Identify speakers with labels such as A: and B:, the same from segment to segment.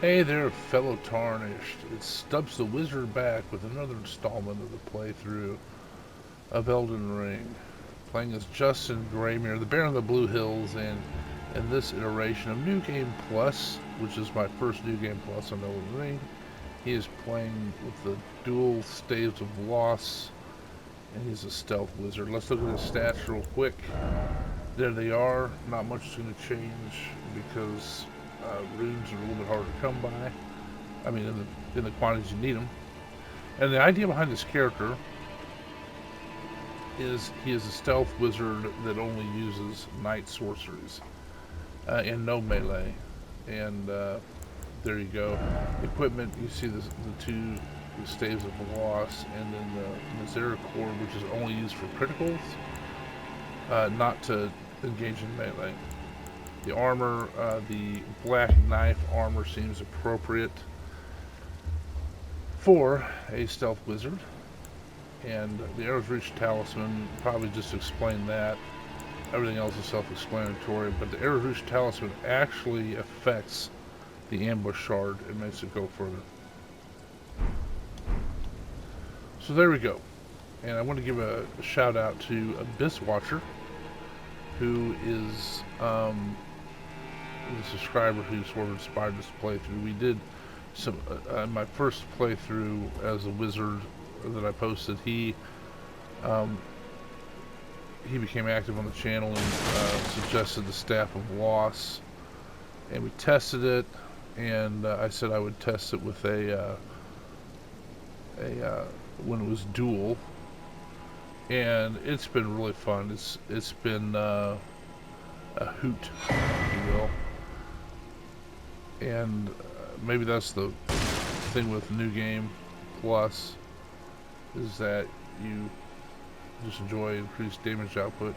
A: Hey there, fellow Tarnished. It's Stubbs the Wizard back with another installment of the playthrough of Elden Ring. Playing as Justin Greymere, the Baron of the Blue Hills, and in this iteration of New Game Plus, which is my first New Game Plus on Elden Ring, he is playing with the dual staves of loss, and he's a stealth wizard. Let's look at his stats real quick. There they are. Not much is going to change because runes are a little bit harder to come by. I mean, in the quantities you need them. And the idea behind this character is he is a stealth wizard that only uses night sorceries and no melee. And there you go. Equipment, you see the two staves of loss, and then the misericord, which is only used for criticals, not to engage in melee. The armor, the black knife armor seems appropriate for a stealth wizard, and the Arrow's Reach Talisman, probably just explain that. Everything else is self-explanatory, but the Arrow's Reach Talisman actually affects the ambush shard and makes it go further. So there we go. And I want to give a shout out to Abyss Watcher, who is the subscriber who sort of inspired this playthrough. We did some my first playthrough as a wizard that I posted. He became active on the channel and suggested the Staff of Loss, and we tested it. And I said I would test it with a when it was dual, and it's been really fun. It's been a hoot, if you will. And maybe that's the thing with New Game Plus, is that you just enjoy increased damage output.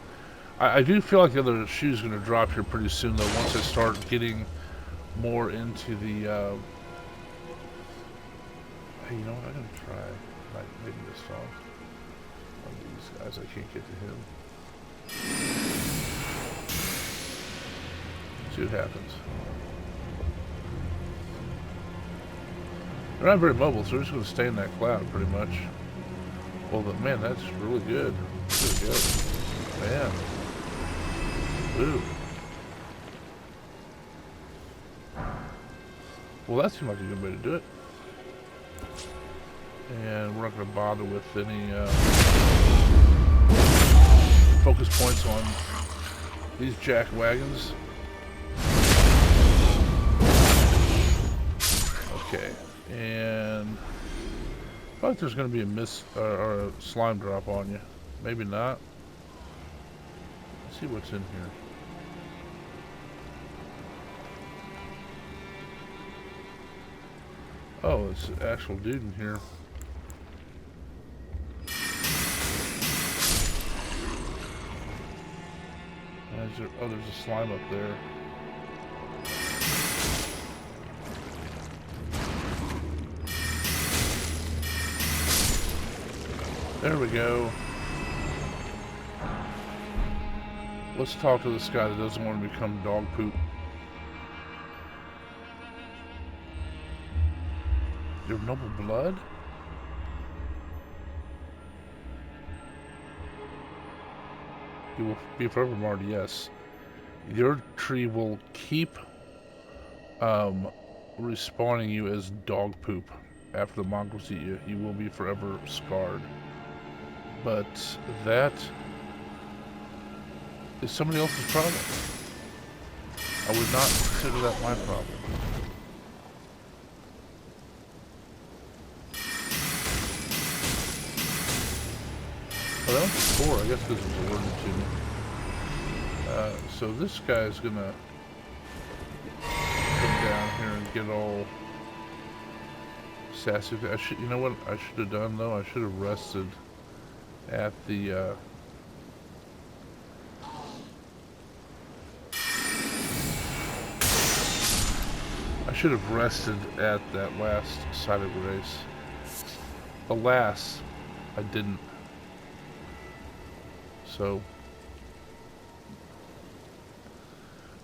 A: I do feel like the other shoe is going to drop here pretty soon, though, once I start getting more into the... hey, you know what? I'm going to try maybe this song. One of these guys, I can't get to him. See what happens. They're not very mobile, so they're just going to stay in that cloud, pretty much. Well, but man, that's really good. Really good. Man. Ooh. Well, that seemed like a good way to do it. And we're not going to bother with any focus points on these jack wagons. Okay. And I feel like there's going to be a mist or a slime drop on you. Maybe not. Let's see what's in here. Oh, it's an actual dude in here. Oh, there's a slime up there. There we go. Let's talk to this guy that doesn't want to become dog poop. Your noble blood? You will be forever marred, yes. Your tree will keep respawning you as dog poop after the mongrels eat you. You will be forever scarred. But that is somebody else's problem. I would not consider that my problem. Oh, that was 4. I guess this was alerted to me. So this guy's gonna come down here and get all sassy. You know what I should have done, though? I should have rested at the I should have rested at that last sided race. Alas, I didn't. So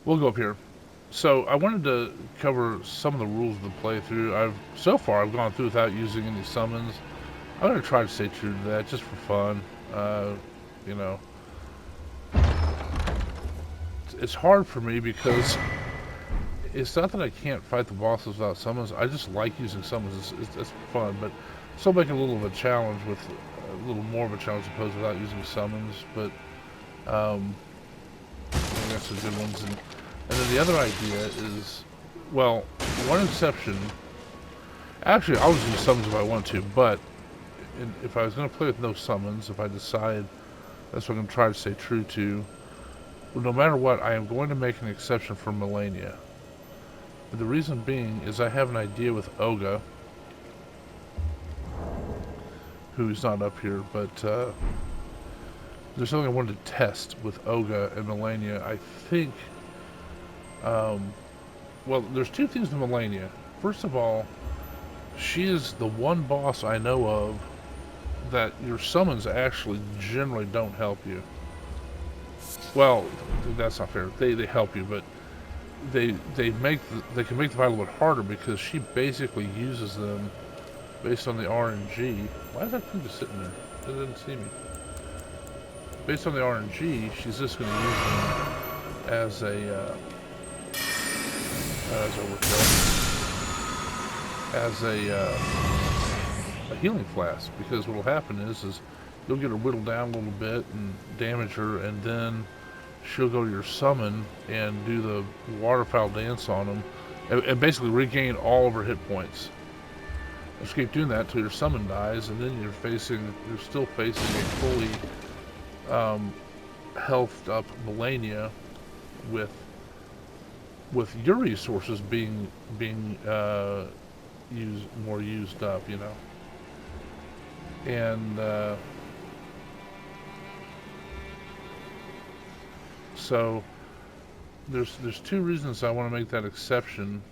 A: we'll go up here. So I wanted to cover some of the rules of the playthrough. So far I've gone through without using any summons. I'm gonna try to stay true to that just for fun. You know, it's hard for me because it's not that I can't fight the bosses without summons. I just like using summons. It's fun, but still making a little of a challenge with a little more of a challenge, I suppose, without using summons. But I think that's some good ones. And then the other idea is, well, one exception. Actually, I'll just use summons if I want to, but if I was going to play with no summons, if I decide that's what I'm going to try to stay true to, well, no matter what, I am going to make an exception for Melania. But the reason being is I have an idea with Olga, who's not up here, but there's something I wanted to test with Olga and Melania. I think, well, there's two things with Melania. First of all, she is the one boss I know of that your summons actually generally don't help you. Well, that's not fair. They help you, but they can make the fight a little bit harder because she basically uses them based on the RNG. Why is that thing just sitting there? It doesn't see me. Based on the RNG, she's just going to use them as a healing flask. Because what will happen is you'll get her whittled down a little bit and damage her, and then she'll go to your summon and do the waterfowl dance on them, and basically regain all of her hit points. Just keep doing that until your summon dies, and then you're still facing a fully healthed up Melania with your resources being used up, you know. And so there's two reasons I want to make that exception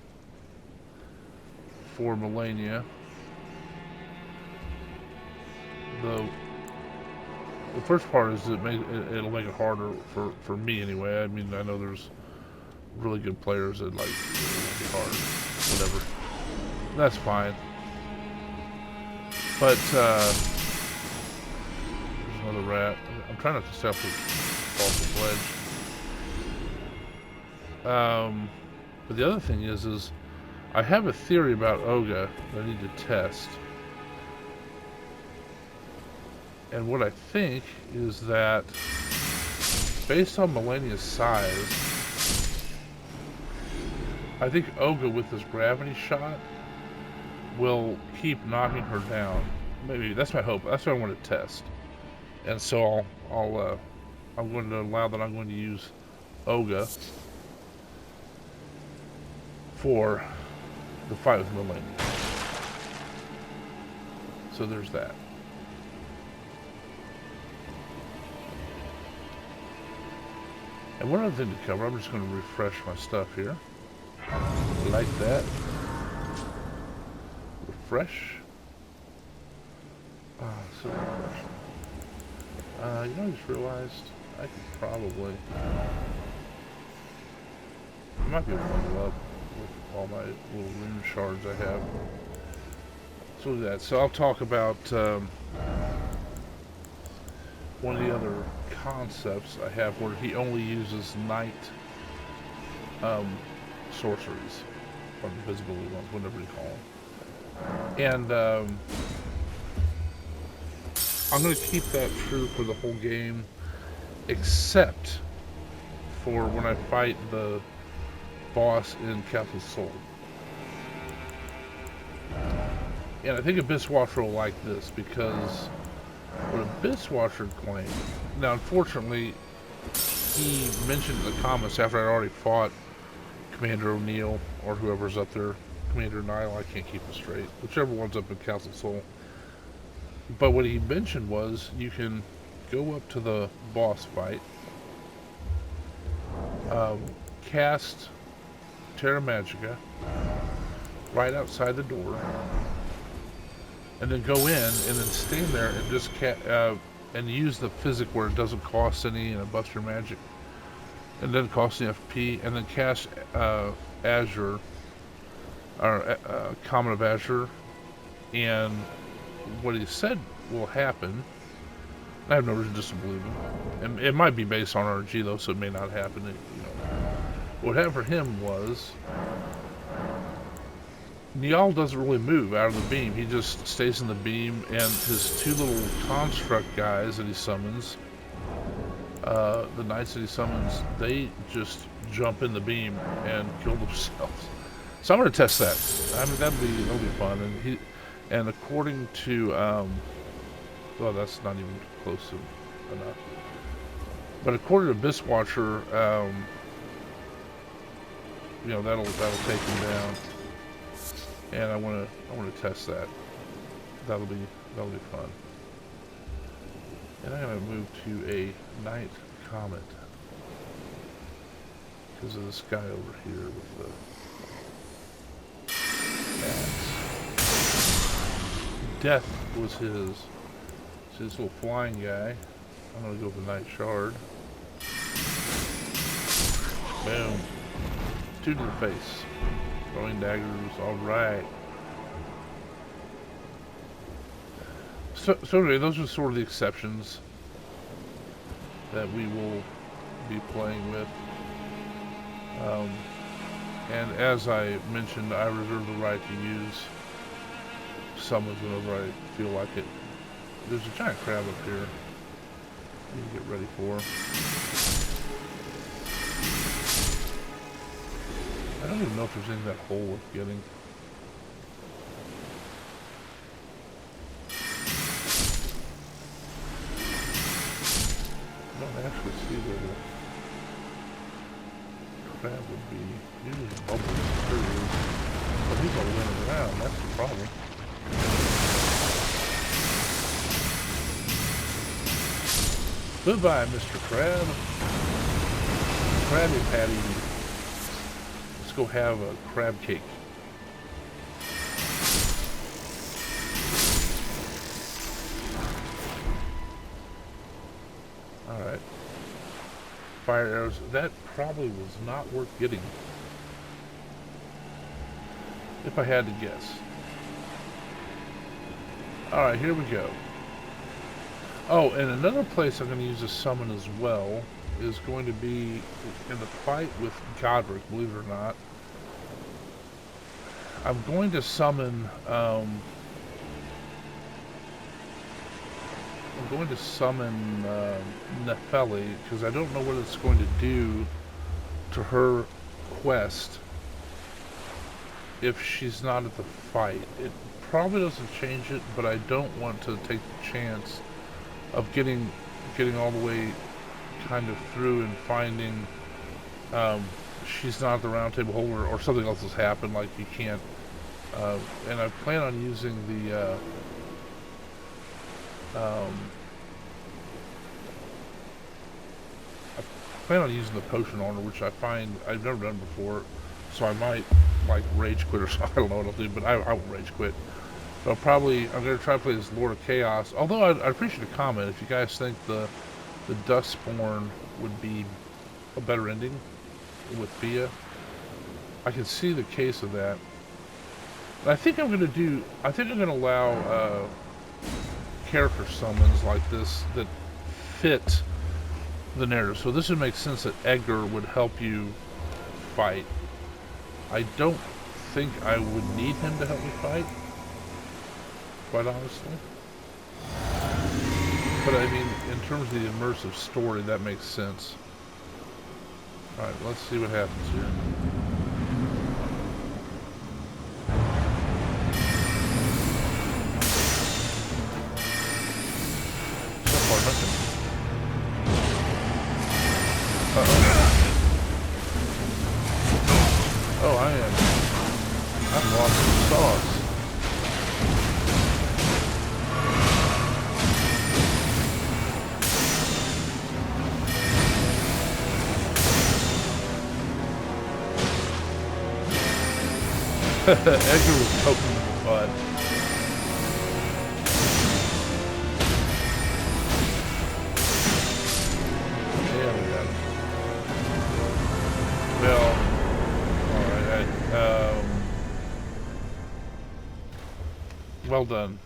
A: for Melania. The first part is it'll make it harder for me anyway. I mean, I know there's really good players that like it'll be hard, whatever. That's fine. But there's another rat. I'm trying not to step off the ledge. But the other thing is I have a theory about Olga that I need to test. And what I think is that, based on Melania's size, I think Olga with this gravity shot will keep knocking her down. Maybe that's my hope. That's what I want to test. And so I'm going to allow that I'm going to use Olga for the fight with Melania. So there's that. And one other thing to cover, I'm just going to refresh my stuff here. Like that. Refresh. So refresh. You know, I just realized I could probably... I might be able to level up with all my little rune shards I have. So we'll do that. So I'll talk about one of the other concepts I have where he only uses night sorceries, or invisibility ones, whatever you call them. And I'm going to keep that true for the whole game, except for when I fight the boss in Castle Morne. And I think Abyss Watcher will like this, because what Abyss Watcher claimed... Now, unfortunately, he mentioned in the comments after I'd already fought Commander O'Neill, or whoever's up there, Commander Nile, I can't keep it straight, whichever one's up in Castle Morne. But what he mentioned was, you can go up to the boss fight, cast Terra Magica right outside the door, and then go in and then stand there and just and use the physic where it doesn't cost any and it buffs your magic. and then cost the FP, and then cast Azure, or Common of Azure, and what he said will happen. I have no reason just to believe him. And it might be based on RNG though, so it may not happen. What happened for him was Niall doesn't really move out of the beam. He just stays in the beam, and his two little construct guys that he summons, the knights that he summons, they just jump in the beam and kill themselves. So I'm going to test that. I mean, that'll be fun. And according to well, that's not even close enough. But according to Biswatcher, that'll take him down. And I want to test that. That'll be fun. And I'm gonna move to a night comet because of this guy over here with the bats. Death was his little flying guy. I'm gonna go with the Night Shard. Boom. 2 to the face. Throwing daggers, alright. So anyway, those are sort of the exceptions that we will be playing with. And as I mentioned, I reserve the right to use summons whenever I feel like it. There's a giant crab up here. I need to get ready for. I don't even know if there's anything that hole worth getting. I don't actually see where the crab would be. Usually the bubbles through. But he's all running around, that's the problem. Goodbye, Mr. Crab. Krabby Patty. Let's go have a crab cake. Alright. Fire arrows. That probably was not worth getting. If I had to guess. Alright, here we go. Oh, and another place I'm going to use a summon as well is going to be in the fight with Godric, believe it or not. I'm going to summon Nefeli, because I don't know what it's going to do to her quest if she's not at the fight. It probably doesn't change it, but I don't want to take the chance of getting all the way kind of through and finding she's not the round table holder or something else has happened, like you can't and I plan on using the potion on her, which I find I've never done before, so I might like rage quit or something. I don't know what I'll do, but I won't rage quit. So I'm going to try to play as Lord of Chaos, although I'd appreciate a comment if you guys think the Dustborn would be a better ending with Fia. I can see the case of that. And I think I'm going to allow character summons like this that fit the narrative. So this would make sense that Edgar would help you fight. I don't think I would need him to help me fight, quite honestly. But I mean, in terms of the immersive story, that makes sense. Alright, let's see what happens here. So far, nothing. Oh, I'm lost in sauce. Edgar was poking in the butt. Yeah, we got it. Well done.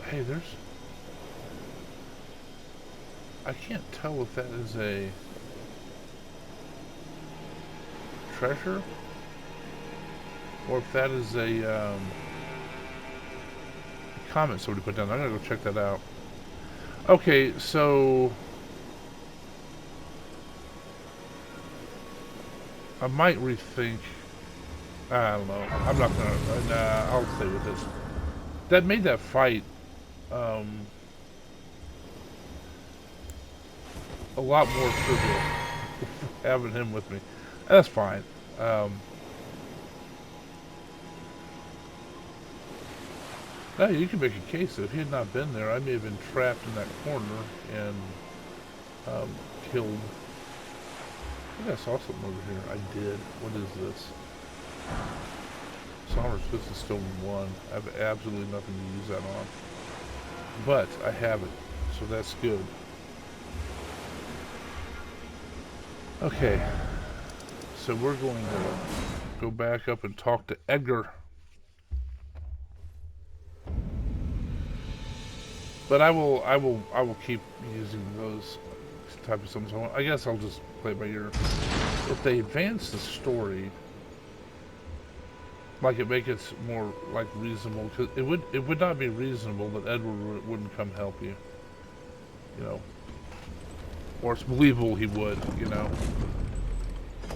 A: Hey, there's... I can't tell if that is a treasure or if that is a comment somebody put down. I'm gonna go check that out. Okay, so I might rethink. I don't know. I'm not gonna. Nah, I'll stay with this. That made that fight a lot more trivial. Having him with me, that's fine. Now you can make a case that if he had not been there, I may have been trapped in that corner and killed. I think I saw something over here. I did. What is this? Somber's Fist is still one. I have absolutely nothing to use that on. But I have it, so that's good. Okay. So we're going to go back up and talk to Edgar. But I will keep using those type of summons. I guess I'll just play it by ear. If they advance the story, like it make it more like reasonable, because it would not be reasonable that Edward wouldn't come help you, you know, or it's believable he would, you know.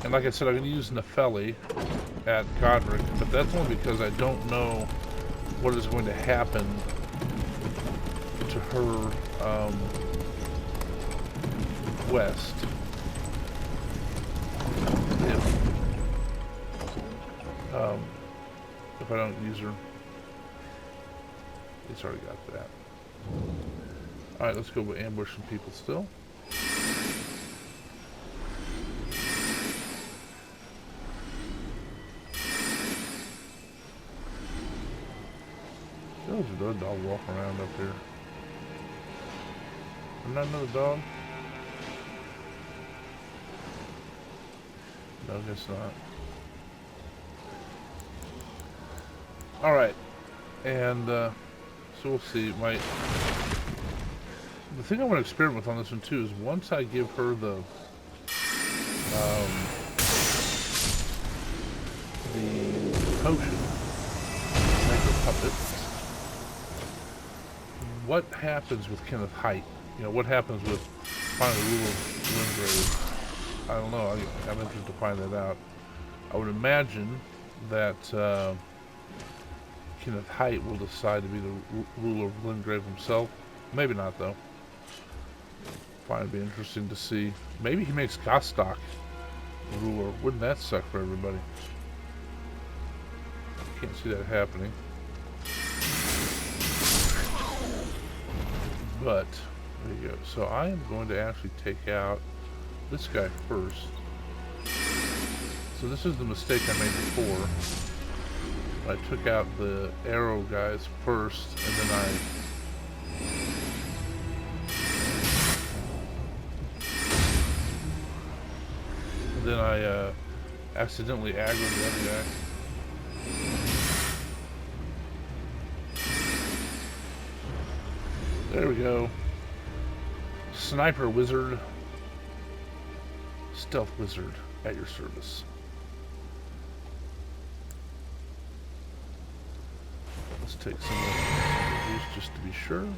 A: And like I said, I'm going to use Nepheli at Godric, but that's only because I don't know what is going to happen to her west if I don't use her. It's already got that. Alright, let's go ambush some people still. There's another dog walking around up here. Not another dog? No, I guess not. Alright. And, so we'll see. The thing I want to experiment with on this one, too, is once I give her the potion, make her puppet, what happens with Kenneth Height? You know, what happens with finding the rule of Limgrave? I don't know. I'm interested to find that out. I would imagine that Kenneth Height will decide to be the ruler of Limgrave himself. Maybe not, though. Find it'd be interesting to see. Maybe he makes Gostok the ruler. Wouldn't that suck for everybody? Can't see that happening. But there you go. So I am going to actually take out this guy first. So this is the mistake I made before. I took out the arrow guys first, and then I accidentally aggroed the other guy. There we go. Sniper wizard. Stealth wizard at your service. Let's take some of these just to be sure.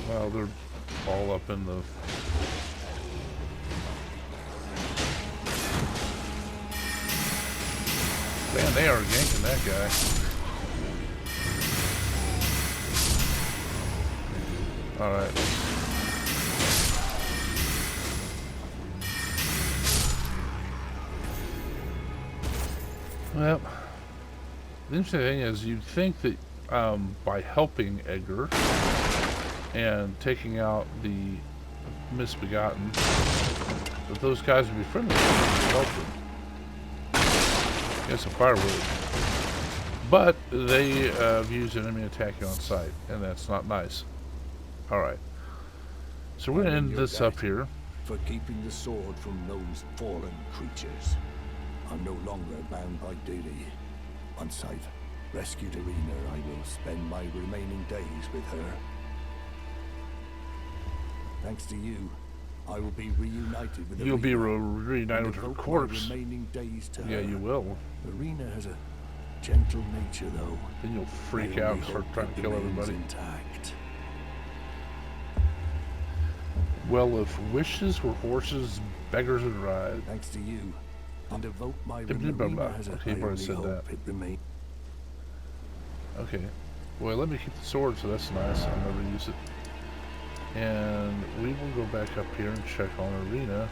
A: Well, they're all up in the... Man, they are ganking that guy. Alright. Well, the interesting thing is you'd think that by helping Edgar and taking out the misbegotten. But those guys would be friendly. Help them. Get some firewood. But they views enemy attacking on sight, and that's not nice. Alright. So we're going to end this up here.
B: For keeping the sword from those fallen creatures. I'm no longer bound by duty. Once I've rescued Irina, I will spend my remaining days with her. Thanks to you, I will be reunited with Irina.
A: You'll be reunited with her corpse.
B: Remaining days to
A: yeah,
B: her.
A: you will.
B: Irina has a gentle nature, though.
A: Then you'll freak out and start trying to kill everybody.
B: Intact.
A: Well, if wishes were horses, beggars would ride.
B: Thanks to you, I devote my
A: Okay, you've already said that. Okay. Well, let me keep the sword, so that's nice. I'll never use it. And we will go back up here and check on Irina,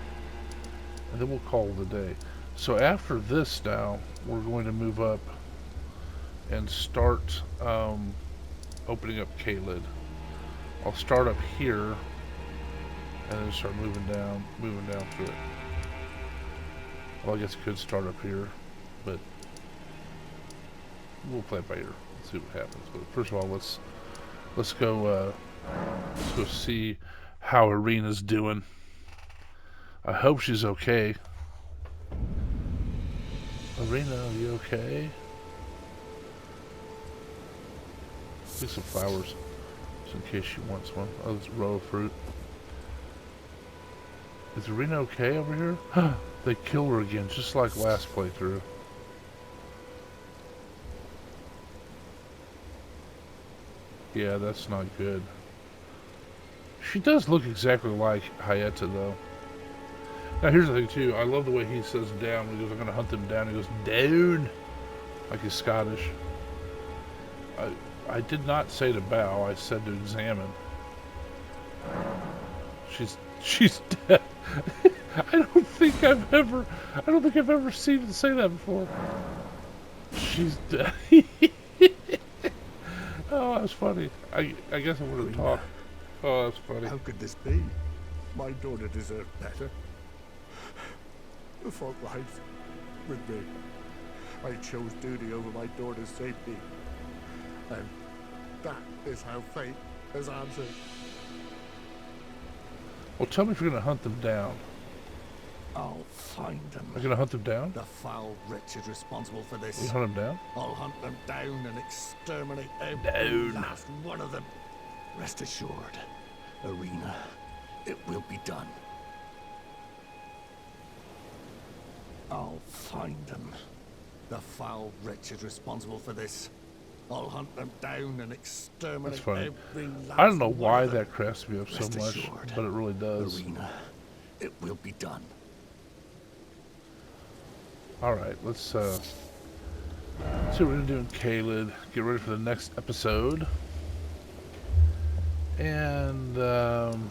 A: and then we'll call it a day. So after this now, we're going to move up and start opening up K-Lid. I'll start up here and then start moving down through it. Well, I guess I could start up here, but we'll play it by ear. Let's see what happens. But first of all, let's go see how Irina's doing. I hope she's okay. Irina, are you okay? Get some flowers, just in case she wants one. Oh, this row of fruit. Is Irina okay over here? They killed her again, just like last playthrough. Yeah, that's not good. She does look exactly like Hayata, though. Now, here's the thing, too. I love the way he says down. He goes, I'm going to hunt them down. He goes, down. Like he's Scottish. I did not say to bow. I said to examine. She's dead. I don't think I've ever seen him say that before. She's dead. Oh, that's funny. I guess I would have talked. Oh, that's funny.
B: How could this be? My daughter deserved better. The fault lies with me. I chose duty over my daughter's safety. And that is how fate has answered.
A: Well, tell me if you're going to hunt them down.
B: I'll find them.
A: You're going to hunt them down?
B: The foul wretch is responsible for this.
A: You hunt them down?
B: I'll hunt them down and exterminate every last one of them. Rest assured, Irina, it will be done. I'll find them. The foul wretch is responsible for this. I'll hunt them down and exterminate every last
A: I don't know
B: one
A: why
B: of them.
A: that cracks me up so
B: Rest
A: much,
B: assured,
A: but it really does.
B: Irina, it will be done.
A: Alright, let's see what we're going to do in K-Lid. Get ready for the next episode. And, I'm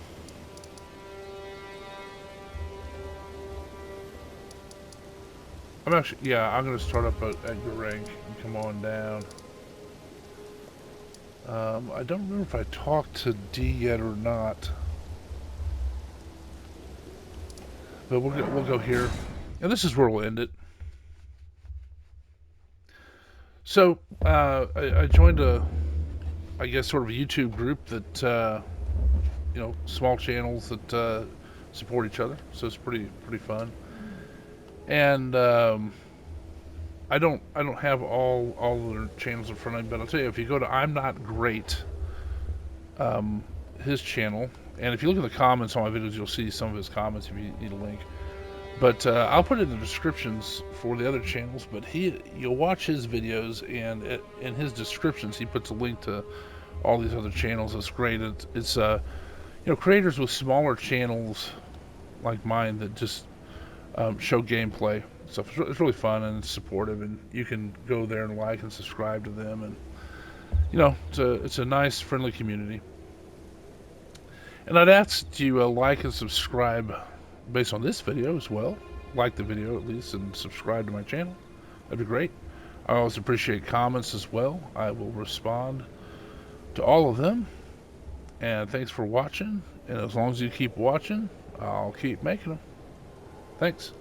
A: going to start up at Keurig and come on down. I don't remember if I talked to D yet or not. But we'll go here. And this is where we'll end it. So, I joined I guess sort of a YouTube group that, small channels that support each other. So it's pretty fun. And I don't have all their channels in front of me, but I'll tell you, if you go to I'm Not Great, his channel, and if you look at the comments on my videos, you'll see some of his comments if you need a link. But I'll put it in the descriptions for the other channels. But you'll watch his videos, and in his descriptions, he puts a link to all these other channels. It's great. It's creators with smaller channels like mine that just show gameplay stuff. It's really fun and it's supportive, and you can go there and like and subscribe to them, and it's a nice, friendly community. And I'd ask you like and subscribe based on this video as well. Like the video at least, and subscribe to my channel. That'd be great. I always appreciate comments as well. I will respond to all of them. And thanks for watching. And as long as you keep watching, I'll keep making them. Thanks.